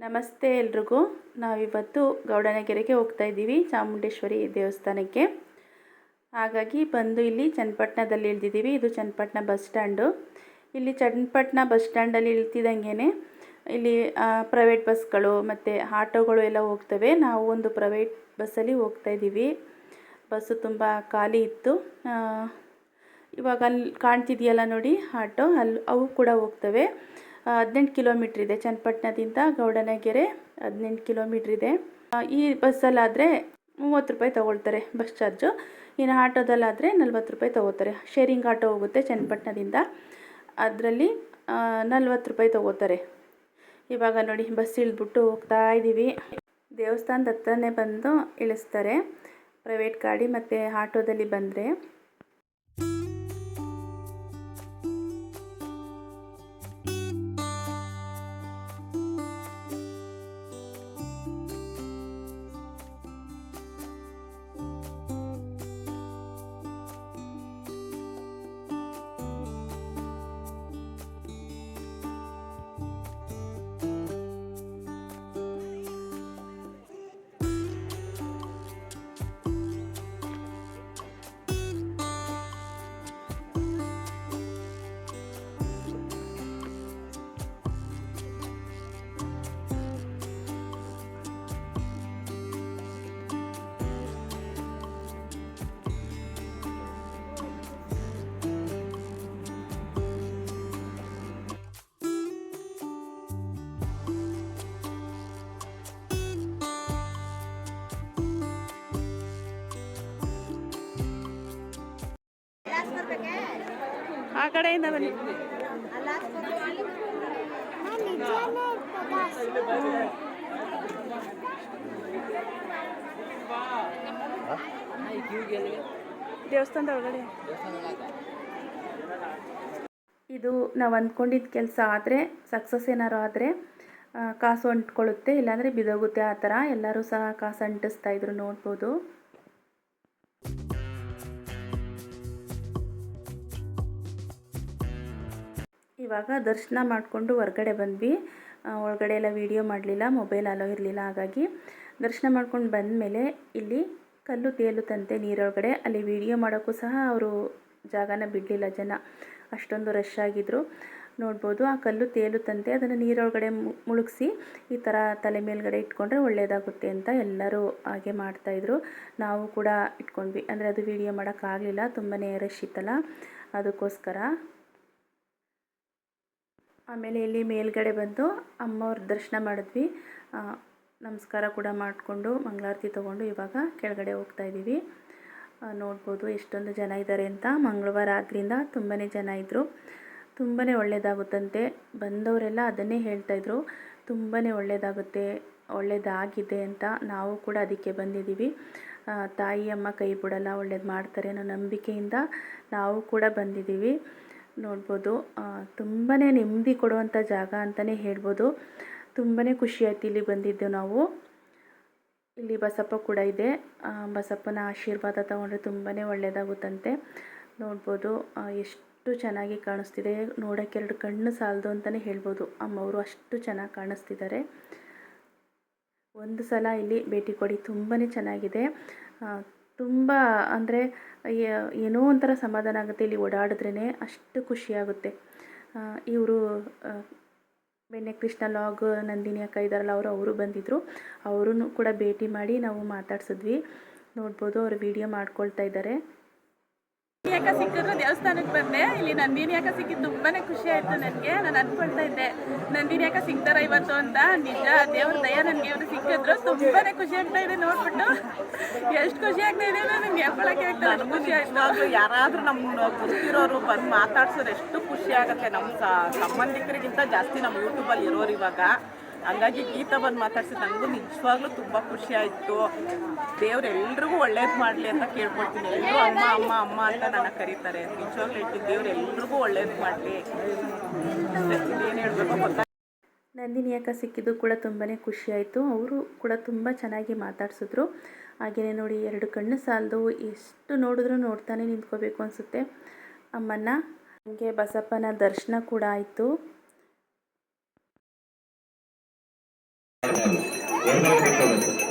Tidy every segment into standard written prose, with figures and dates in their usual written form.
ನಮಸ್ತೆ ಎಲ್ರಿಗೂ. ನಾವಿವತ್ತು ಗೌಡನಗೆರೆಗೆ ಹೋಗ್ತಾ ಇದ್ದೀವಿ, ಚಾಮುಂಡೇಶ್ವರಿ ದೇವಸ್ಥಾನಕ್ಕೆ. ಹಾಗಾಗಿ ಬಂದು ಇಲ್ಲಿ ಚನ್ನಪಟ್ಟಣದಲ್ಲಿ ಇಳಿದಿದ್ದೀವಿ. ಇದು ಚನ್ನಪಟ್ಟಣ ಬಸ್ ಸ್ಟ್ಯಾಂಡು. ಇಲ್ಲಿ ಚನ್ನಪಟ್ಟಣ ಬಸ್ ಸ್ಟ್ಯಾಂಡಲ್ಲಿ ಇಳ್ತಿದ್ದಂಗೆ ಇಲ್ಲಿ ಪ್ರೈವೇಟ್ ಬಸ್ಗಳು ಮತ್ತು ಆಟೋಗಳು ಎಲ್ಲ ಹೋಗ್ತವೆ. ನಾವು ಒಂದು ಪ್ರೈವೇಟ್ ಬಸ್ಸಲ್ಲಿ ಹೋಗ್ತಾ ಇದ್ದೀವಿ. ಬಸ್ಸು ತುಂಬ ಖಾಲಿ ಇತ್ತು. ಇವಾಗ ಅಲ್ಲಿ ಕಾಣ್ತಿದೆಯಲ್ಲ ನೋಡಿ ಆಟೋ, ಅವು ಕೂಡ ಹೋಗ್ತವೆ. 18 ಕಿಲೋಮೀಟ್ರ್ ಇದೆ ಚನ್ನಪಟ್ಟಣದಿಂದ ಗೌಡನಗೆರೆ, 18 ಕಿಲೋಮೀಟ್ರ್ ಇದೆ. ಈ ಬಸ್ಸಲ್ಲಾದರೆ 30 ರೂಪಾಯಿ ತೊಗೊಳ್ತಾರೆ ಬಸ್ ಚಾರ್ಜು. ಇನ್ನು ಆಟೋದಲ್ಲಾದರೆ 40 ರೂಪಾಯಿ ತೊಗೋತಾರೆ. ಶೇರಿಂಗ್ ಆಟೋ ಹೋಗುತ್ತೆ ಚನ್ನಪಟ್ಟಣದಿಂದ, ಅದರಲ್ಲಿ 40 ರೂಪಾಯಿ ತೊಗೋತಾರೆ. ಇವಾಗ ನೋಡಿ ಬಸ್ ಇಳಿದ್ಬಿಟ್ಟು ಹೋಗ್ತಾ ಇದ್ದೀವಿ. ದೇವಸ್ಥಾನದ ಹತ್ರನೇ ಬಂದು ಇಳಿಸ್ತಾರೆ ಪ್ರೈವೇಟ್ ಗಾಡಿ ಮತ್ತು ಆಟೋದಲ್ಲಿ ಬಂದರೆ. ಆ ಕಡೆಯಿಂದ ಬನ್ನಿ. ದೇವಸ್ಥಾನದ ಒಳಗಡೆ ಇದು ನಾವು ಅಂದ್ಕೊಂಡಿದ್ದ ಕೆಲಸ ಆದರೆ, ಸಕ್ಸಸ್ ಏನಾರು ಆದರೆ ಕಾಸು ಅಂಟ್ಕೊಳ್ಳುತ್ತೆ, ಇಲ್ಲಾಂದರೆ ಬಿದೋಗುತ್ತೆ. ಆ ಥರ ಎಲ್ಲರೂ ಸಹ ಕಾಸು ಅಂಟಿಸ್ತಾ ಇದ್ರು, ನೋಡ್ಬೋದು. ಇವಾಗ ದರ್ಶನ ಮಾಡಿಕೊಂಡು ಹೊರಗಡೆ ಬಂದ್ವಿ. ಒಳಗಡೆ ಎಲ್ಲ ವೀಡಿಯೋ ಮಾಡಲಿಲ್ಲ, ಮೊಬೈಲ್ ಅಲೋ ಇರಲಿಲ್ಲ. ಹಾಗಾಗಿ ದರ್ಶನ ಮಾಡ್ಕೊಂಡು ಬಂದಮೇಲೆ ಇಲ್ಲಿ ಕಲ್ಲು ತೇಲುತ್ತಂತೆ ನೀರೊಳಗಡೆ. ಅಲ್ಲಿ ವೀಡಿಯೋ ಮಾಡೋಕ್ಕೂ ಸಹ ಅವರು ಜಾಗನ ಬಿಡಲಿಲ್ಲ, ಜನ ಅಷ್ಟೊಂದು ರಶ್ ಆಗಿದ್ದರು. ನೋಡ್ಬೋದು, ಆ ಕಲ್ಲು ತೇಲುತ್ತಂತೆ. ಅದನ್ನು ನೀರೊಳಗಡೆ ಮುಳುಗಿಸಿ ಈ ಥರ ತಲೆ ಮೇಲ್ಗಡೆ ಇಟ್ಕೊಂಡ್ರೆ ಒಳ್ಳೆಯದಾಗುತ್ತೆ ಅಂತ ಎಲ್ಲರೂ ಹಾಗೆ ಮಾಡ್ತಾಯಿದ್ರು. ನಾವು ಕೂಡ ಇಟ್ಕೊಂಡ್ವಿ. ಅಂದರೆ ಅದು ವೀಡಿಯೋ ಮಾಡೋಕ್ಕಾಗಲಿಲ್ಲ, ತುಂಬಾ ರಶ್ ಇತ್ತಲ್ಲ, ಅದಕ್ಕೋಸ್ಕರ. ಆಮೇಲೆ ಇಲ್ಲಿ ಮೇಲ್ಗಡೆ ಬಂದು ಅಮ್ಮವ್ರ ದರ್ಶನ ಮಾಡಿದ್ವಿ. ನಮಸ್ಕಾರ ಕೂಡ ಮಾಡಿಕೊಂಡು ಮಂಗಳಾರತಿ ತೊಗೊಂಡು ಇವಾಗ ಕೆಳಗಡೆ ಹೋಗ್ತಾ ಇದ್ದೀವಿ. ನೋಡ್ಬೋದು ಎಷ್ಟೊಂದು ಜನ ಇದ್ದಾರೆ ಅಂತ. ಮಂಗಳವಾರ ಆದ್ದರಿಂದ ತುಂಬಾ ಜನ ಇದ್ದರು. ತುಂಬಾ ಒಳ್ಳೆಯದಾಗುತ್ತಂತೆ. ಬಂದವರೆಲ್ಲ ಅದನ್ನೇ ಹೇಳ್ತಾಯಿದ್ರು, ತುಂಬಾ ಒಳ್ಳೆಯದಾಗುತ್ತೆ, ಒಳ್ಳೆಯದಾಗಿದೆ ಅಂತ. ನಾವು ಕೂಡ ಅದಕ್ಕೆ ಬಂದಿದ್ದೀವಿ. ತಾಯಿ ಅಮ್ಮ ಕೈ ಬಿಡಲ್ಲ, ಒಳ್ಳೇದು ಮಾಡ್ತಾರೆ ಅನ್ನೋ ನಂಬಿಕೆಯಿಂದ ನಾವು ಕೂಡ ಬಂದಿದ್ದೀವಿ. ನೋಡ್ಬೋದು, ತುಂಬಾ ನೆಮ್ಮದಿ ಕೊಡುವಂಥ ಜಾಗ ಅಂತಲೇ ಹೇಳ್ಬೋದು. ತುಂಬಾ ಖುಷಿ ಆಯ್ತು ಇಲ್ಲಿ ಬಂದಿದ್ದೆವು ನಾವು. ಇಲ್ಲಿ ಬಸಪ್ಪ ಕೂಡ ಇದೆ. ಬಸಪ್ಪನ ಆಶೀರ್ವಾದ ತಗೊಂಡ್ರೆ ತುಂಬಾ ಒಳ್ಳೆಯದಾಗುತ್ತಂತೆ. ನೋಡ್ಬೋದು ಎಷ್ಟು ಚೆನ್ನಾಗಿ ಕಾಣಿಸ್ತಿದೆ. ನೋಡೋಕ್ಕೆ 2 ಕಣ್ಣು ಸಾಲದು ಅಂತಲೇ ಹೇಳ್ಬೋದು. ಅಮ್ಮವರು ಅಷ್ಟು ಚೆನ್ನಾಗಿ ಕಾಣಿಸ್ತಿದ್ದಾರೆ. ಒಂದು ಸಲ ಇಲ್ಲಿ ಭೇಟಿ ಕೊಡಿ, ತುಂಬಾ ಚೆನ್ನಾಗಿದೆ. ತುಂಬ ಅಂದರೆ ಏನೋ ಒಂಥರ ಸಮಾಧಾನ ಆಗುತ್ತೆ ಇಲ್ಲಿ ಓಡಾಡಿದ್ರೇ, ಅಷ್ಟು ಖುಷಿಯಾಗುತ್ತೆ. ಇವರು ಬೆಣ್ಣೆ ಕೃಷ್ಣ ಲಾಗ್ ನಂದಿನಿ ಅಕ್ಕ ಇದ್ದಾರಲ್ಲ, ಅವರು ಬಂದಿದ್ದರು. ಅವರೂ ಕೂಡ ಭೇಟಿ ಮಾಡಿ ನಾವು ಮಾತಾಡ್ಸಿದ್ವಿ. ನೋಡ್ಬೋದು, ಅವರು ವಿಡಿಯೋ ಮಾಡ್ಕೊಳ್ತಾ ಇದ್ದಾರೆ. ನಂದಿನಿ ಅಕ್ಕ ಸಿಕ್ಕಿದ್ರು ದೇವಸ್ಥಾನಕ್ಕೆ ಬಂದೆ. ಇಲ್ಲಿ ನಂದಿನಿ ಅಕ್ಕ ಸಿಕ್ಕಿದ್ದು ತುಂಬಾ ಖುಷಿ ಆಯಿತು ನನಗೆ. ನಾನು ಅಂದ್ಕೊಳ್ತಾ ಇದ್ದೆ ನಂದಿನಿ ಅಕ್ಕ ಸಿಗ್ತಾರ ಇವತ್ತು ಅಂತ. ನಿಜ, ದೇವ್ರ ದಯ ನನಗೆ ಇವರು ಸಿಕ್ಕಿದ್ರು. ತುಂಬಾ ಖುಷಿ ಆಗ್ತಾ ಇದೆ ನೋಡ್ಬಿಟ್ಟು. ಎಷ್ಟು ಖುಷಿ ಆಗ್ತಾ ಇದೆ ನನಗೆ ಹೇಳ್ಕೊಳಕ್ಕೆ ಆಗ್ತಾ ಇಲ್ಲ. ಖುಷಿ ಆಯ್ತು. ಯಾರಾದರೂ ನಮ್ಮ ಗೊತ್ತಿರೋರು ಬಂದು ಮಾತಾಡ್ಸೋರು ಎಷ್ಟು ಖುಷಿ ಆಗುತ್ತೆ. ನಮ್ಮ ಸಂಬಂಧಿಕರಿಗಿಂತ ಜಾಸ್ತಿ ನಮ್ಮ ಯೂಟ್ಯೂಬಲ್ಲಿ ಇರೋರು ಇವಾಗ. ಹಂಗಾಗಿ ಗೀತಾ ಬಂದು ಮಾತಾಡ್ಸಿ ನನಗೂ ನಿಜವಾಗ್ಲೂ ತುಂಬ ಖುಷಿ ಆಯಿತು. ದೇವ್ರು ಎಲ್ರಿಗೂ ಒಳ್ಳೇದು ಮಾಡಲಿ ಅಂತ ಕೇಳ್ಕೊಳ್ತೀನಿ. ಎಲ್ಲರೂ ಅಮ್ಮ ಅಮ್ಮ ಅಮ್ಮ ಅಂತ ನನ್ನ ಕರೀತಾರೆ. ನಿಜವಾಗ್ಲೂ ಹೇಳ್ತೀನಿ, ದೇವ್ರು ಎಲ್ರಿಗೂ ಒಳ್ಳೇದು ಮಾಡಲಿ. ಏನು ಹೇಳಬೇಕು ಗೊತ್ತಾ. ನಂದಿನಿ ಅಕ್ಕ ಸಿಕ್ಕಿದ್ದು ಕೂಡ ತುಂಬಾ ಖುಷಿಯಾಯಿತು. ಅವರು ಕೂಡ ತುಂಬ ಚೆನ್ನಾಗಿ ಮಾತಾಡ್ಸಿದ್ರು. ಹಾಗೆಯೇ ನೋಡಿ, 2 ಕಣ್ಣು ಸಾಲದು, ಎಷ್ಟು ನೋಡಿದ್ರೂ ನೋಡ್ತಾನೆ ನಿಂತ್ಕೋಬೇಕು ಅನಿಸುತ್ತೆ ಅಮ್ಮನ್ನ. ನಮಗೆ ಬಸಪ್ಪನ ದರ್ಶನ ಕೂಡ ಆಯಿತು.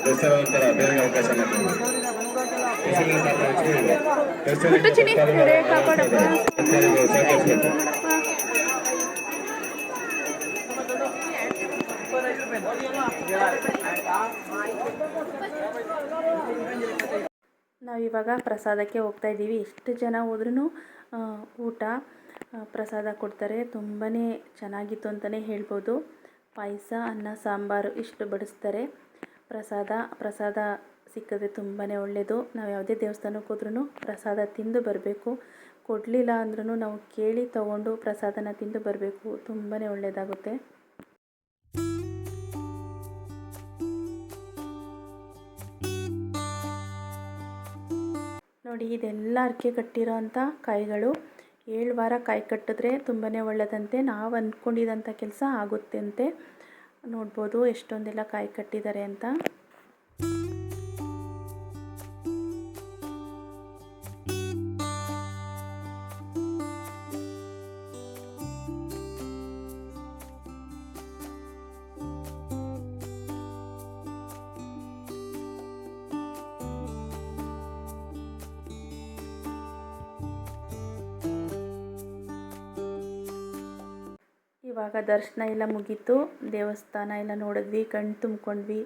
ದಸರಾಂತರ ಬೇರೆ ಅವಕಾಶ ಮಾಡಿಕೊಡಿ. ಚಿನಿ ಎಡೆ ಕಾಪಾಡಪ್ಪ. ನಾವಿವಾಗ ಪ್ರಸಾದಕ್ಕೆ ಹೋಗ್ತಾ ಇದ್ದೀವಿ. ಎಷ್ಟು ಜನ ಹೋದ್ರೂ ಊಟ ಪ್ರಸಾದ ಕೊಡ್ತಾರೆ. ತುಂಬಾ ಚೆನ್ನಾಗಿತ್ತು ಅಂತಲೇ ಹೇಳ್ಬೋದು. ಪಾಯಸ, ಅನ್ನ, ಸಾಂಬಾರು ಇಷ್ಟು ಬಡಿಸ್ತಾರೆ. ಪ್ರಸಾದ ಸಿಕ್ಕಿದ್ರೆ ತುಂಬಾ ಒಳ್ಳೆಯದು. ನಾವು ಯಾವುದೇ ದೇವಸ್ಥಾನಕ್ಕೆ ಹೋದ್ರೂ ಪ್ರಸಾದ ತಿಂದು ಬರಬೇಕು. ಕೊಡಲಿಲ್ಲ ಅಂದ್ರೂ ನಾವು ಕೇಳಿ ತಗೊಂಡು ಪ್ರಸಾದನ ತಿಂದು ಬರಬೇಕು. ತುಂಬಾ ಒಳ್ಳೆಯದಾಗುತ್ತೆ. ನೋಡಿ, ಇದೆಲ್ಲ ಅರ್ಕೆ ಕಟ್ಟಿರೋ ಅಂಥ ಕಾಯಿಗಳು. 7 ವಾರ ಕಾಯಿ ಕಟ್ಟಿದ್ರೆ ತುಂಬಾ ಒಳ್ಳೆಯದಂತೆ. ನಾವು ಅಂದ್ಕೊಂಡಿದ್ದಂಥ ಕೆಲಸ ಆಗುತ್ತೆ ಅಂತೆ. ನೋಡ್ಬೋದು ಎಷ್ಟೊಂದೆಲ್ಲ ಕಾಯಿ ಕಟ್ಟಿದ್ದಾರೆ ಅಂತ. ಇವಾಗ ದರ್ಶನ ಎಲ್ಲ ಮುಗೀತು. ದೇವಸ್ಥಾನ ಎಲ್ಲ ನೋಡಿದ್ವಿ, ಕಣ್ಣು ತುಂಬ್ಕೊಂಡ್ವಿ,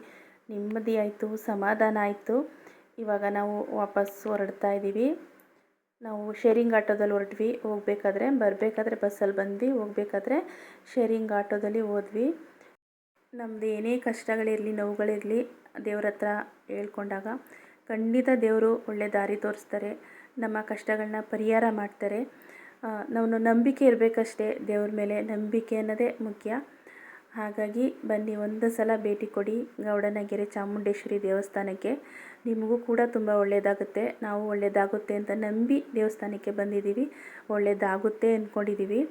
ನೆಮ್ಮದಿ ಆಯಿತು, ಸಮಾಧಾನ ಆಯಿತು. ಇವಾಗ ನಾವು ವಾಪಸ್ ಹೊರಡ್ತಾ ಇದ್ದೀವಿ. ನಾವು ಶೇರಿಂಗ್ ಆಟೋದಲ್ಲಿ ಹೊರಟ್ವಿ ಹೋಗ್ಬೇಕಾದ್ರೆ. ಬರಬೇಕಾದ್ರೆ ಬಸ್ಸಲ್ಲಿ ಬಂದ್ವಿ, ಹೋಗ್ಬೇಕಾದ್ರೆ ಶೇರಿಂಗ್ ಆಟೋದಲ್ಲಿ ಹೋದ್ವಿ. ನಮ್ಮದು ಏನೇ ಕಷ್ಟಗಳಿರಲಿ, ನೋವುಗಳಿರಲಿ, ದೇವ್ರ ಹತ್ರ ಹೇಳ್ಕೊಂಡಾಗ ಖಂಡಿತ ದೇವರು ಒಳ್ಳೆ ದಾರಿ ತೋರಿಸ್ತಾರೆ. ನಮ್ಮ ಕಷ್ಟಗಳನ್ನ ಪರಿಹಾರ ಮಾಡ್ತಾರೆ. ನಾವು ನಂಬಿಕೆ ಇರಬೇಕಷ್ಟೇ. ದೇವ್ರ ಮೇಲೆ ನಂಬಿಕೆ ಅನ್ನೋದೇ ಮುಖ್ಯ. ಹಾಗಾಗಿ ಬನ್ನಿ, ಒಂದು ಸಲ ಭೇಟಿ ಕೊಡಿ ಗೌಡನಗೆರೆ ಚಾಮುಂಡೇಶ್ವರಿ ದೇವಸ್ಥಾನಕ್ಕೆ. ನಿಮಗೂ ಕೂಡ ತುಂಬ ಒಳ್ಳೆಯದಾಗುತ್ತೆ. ನಾವು ಒಳ್ಳೆಯದಾಗುತ್ತೆ ಅಂತ ನಂಬಿ ದೇವಸ್ಥಾನಕ್ಕೆ ಬಂದಿದ್ದೀವಿ. ಒಳ್ಳೆಯದಾಗುತ್ತೆ ಅಂದ್ಕೊಂಡಿದ್ದೀವಿ.